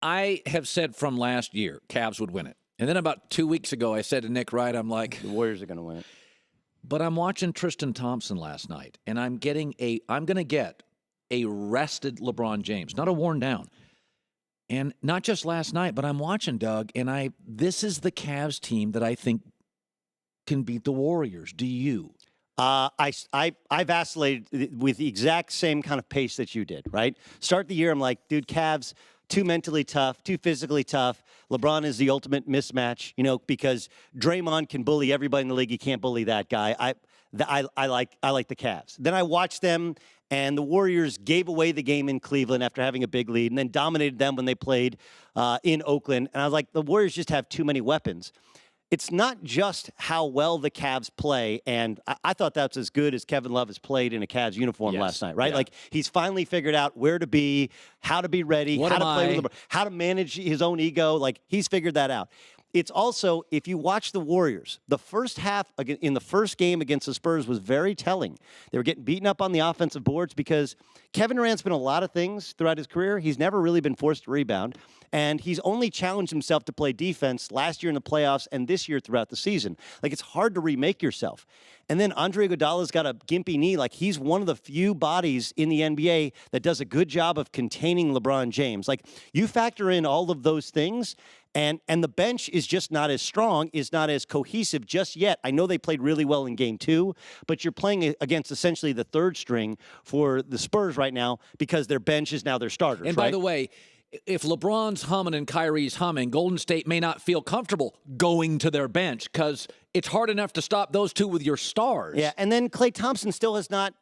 I have said from last year, Cavs would win it. And then about 2 weeks ago, I said to Nick Wright, I'm like, the Warriors are going to win it. But I'm watching Tristan Thompson last night, and I'm going to get a rested LeBron James, not a worn down. And not just last night, but I'm watching, Doug, and this is the Cavs team that I think can beat the Warriors. Do you? I vacillated with the exact same kind of pace that you did, right? Start the year, I'm like, dude, Cavs, too mentally tough, too physically tough. LeBron is the ultimate mismatch, because Draymond can bully everybody in the league. He can't bully that guy. I like the Cavs. Then I watched them, and the Warriors gave away the game in Cleveland after having a big lead, and then dominated them when they played in Oakland. And I was like, the Warriors just have too many weapons. It's not just how well the Cavs play, and I thought that's as good as Kevin Love has played in a Cavs uniform last night, right? Yeah. Like, he's finally figured out where to be, how to be ready, how to play with LeBron, how to manage his own ego. Like, he's figured that out. It's also, if you watch the Warriors, the first half in the first game against the Spurs was very telling. They were getting beaten up on the offensive boards because Kevin Durant's been a lot of things throughout his career. He's never really been forced to rebound, and he's only challenged himself to play defense last year in the playoffs and this year throughout the season. Like, it's hard to remake yourself. And then Andre Iguodala's got a gimpy knee. Like, he's one of the few bodies in the NBA that does a good job of containing LeBron James. Like, you factor in all of those things, and the bench is just not as strong, is not as cohesive just yet. I know they played really well in Game 2, but you're playing against essentially the third string for the Spurs right now because their bench is now their starters. And by the way, if LeBron's humming and Kyrie's humming, Golden State may not feel comfortable going to their bench because it's hard enough to stop those two with your stars. Yeah, and then Klay Thompson still has not.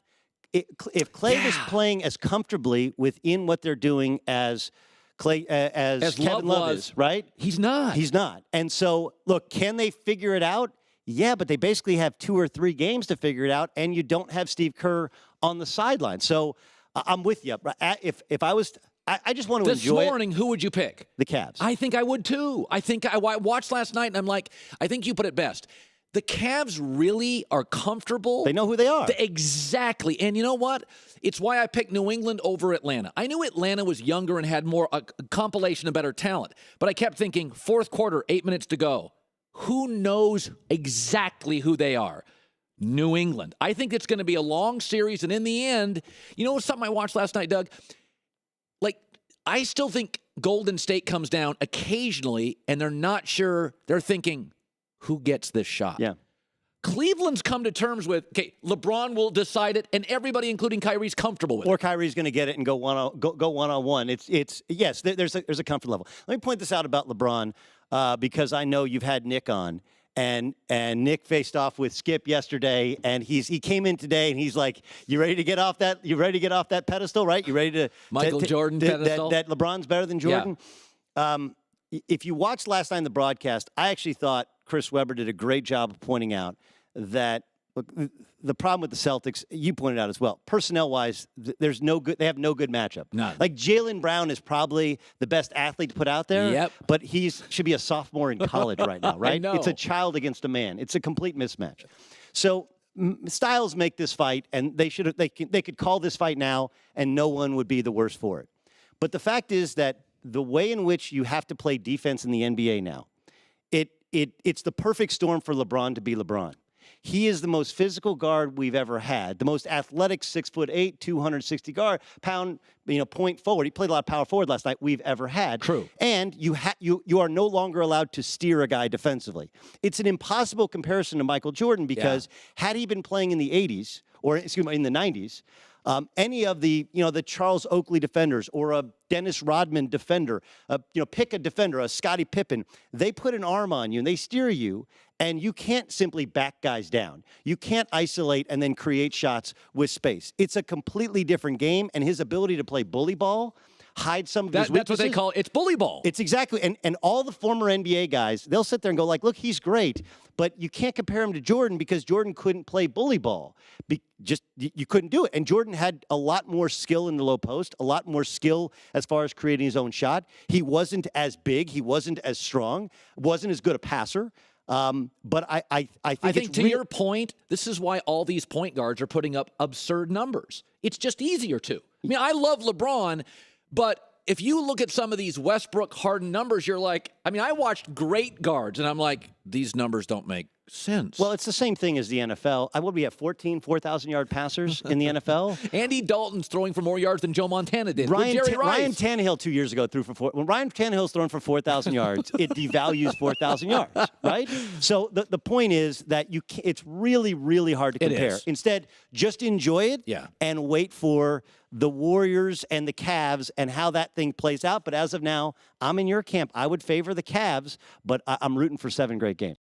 If Klay was playing as comfortably within what they're doing as Kevin Love is, right? He's not. He's not. And so, look, can they figure it out? Yeah, but they basically have 2 or 3 games to figure it out, and you don't have Steve Kerr on the sideline. So I'm with you. If I was, I just want to enjoy it. This morning, who would you pick? The Cavs. I think I would too. I think I watched last night, and I'm like, I think you put it best. The Cavs really are comfortable. They know who they are. Exactly. And you know what? It's why I picked New England over Atlanta. I knew Atlanta was younger and had more a compilation of better talent. But I kept thinking, fourth quarter, 8 minutes to go. Who knows exactly who they are? New England. I think it's going to be a long series. And in the end, you know something I watched last night, Doug? Like, I still think Golden State comes down occasionally, and they're not sure. They're thinking, who gets this shot? Yeah. Cleveland's come to terms with, okay, LeBron will decide it, and everybody, including Kyrie's, comfortable with it. Or Kyrie's going to get it and go one-on-one. It's yes, there's a comfort level. Let me point this out about LeBron because I know you've had Nick on, and Nick faced off with Skip yesterday, and he came in today, and he's like, "You ready to get off that? You ready to get off that pedestal? Right? You ready to Michael Jordan pedestal? That LeBron's better than Jordan?" Yeah. If you watched last night in the broadcast, I actually thought Chris Webber did a great job of pointing out that, look, the problem with the Celtics, you pointed out as well, personnel-wise, they have no good matchup. None. Like, Jaylen Brown is probably the best athlete to put out there, yep. But he should be a sophomore in college right now, right? I know. It's a child against a man. It's a complete mismatch. So styles make this fight, and they could call this fight now, and no one would be the worse for it. But the fact is that the way in which you have to play defense in the NBA now, it's the perfect storm for LeBron to be LeBron. He is the most physical guard we've ever had, the most athletic 6'8", 260-pound, point forward. He played a lot of power forward last night we've ever had. True. And you are no longer allowed to steer a guy defensively. It's an impossible comparison to Michael Jordan because had he been playing in the 80s, or excuse me, in the 90s, any of the Charles Oakley defenders or a Dennis Rodman defender, pick a defender, a Scottie Pippen, they put an arm on you and they steer you, and you can't simply back guys down. You can't isolate and then create shots with space. It's a completely different game, and his ability to play bully ball, hide some of his weaknesses. That's what they call it. It's bully ball. It's exactly, and all the former NBA guys, they'll sit there and go like, look, he's great, but you can't compare him to Jordan because Jordan couldn't play bully ball. You couldn't do it. And Jordan had a lot more skill in the low post, a lot more skill as far as creating his own shot. He wasn't as big. He wasn't as strong. Wasn't as good a passer. But I think to your point, this is why all these point guards are putting up absurd numbers. It's just easier to. I mean, I love LeBron, but if you look at some of these Westbrook Harden numbers, you're like, I mean, I watched great guards, and I'm like, these numbers don't make sense. Well, it's the same thing as the NFL. I would be at 14 4,000-yard passers in the NFL. Andy Dalton's throwing for more yards than Joe Montana did. Ryan Ryan Tannehill 2 years ago threw for 4. When Ryan Tannehill's thrown for 4,000 yards, it devalues 4,000 yards, right? So the point is that it's really, really hard to compare. Instead, just enjoy it and wait for the Warriors and the Cavs and how that thing plays out. But as of now, I'm in your camp. I would favor the Cavs, but I'm rooting for 7 great games.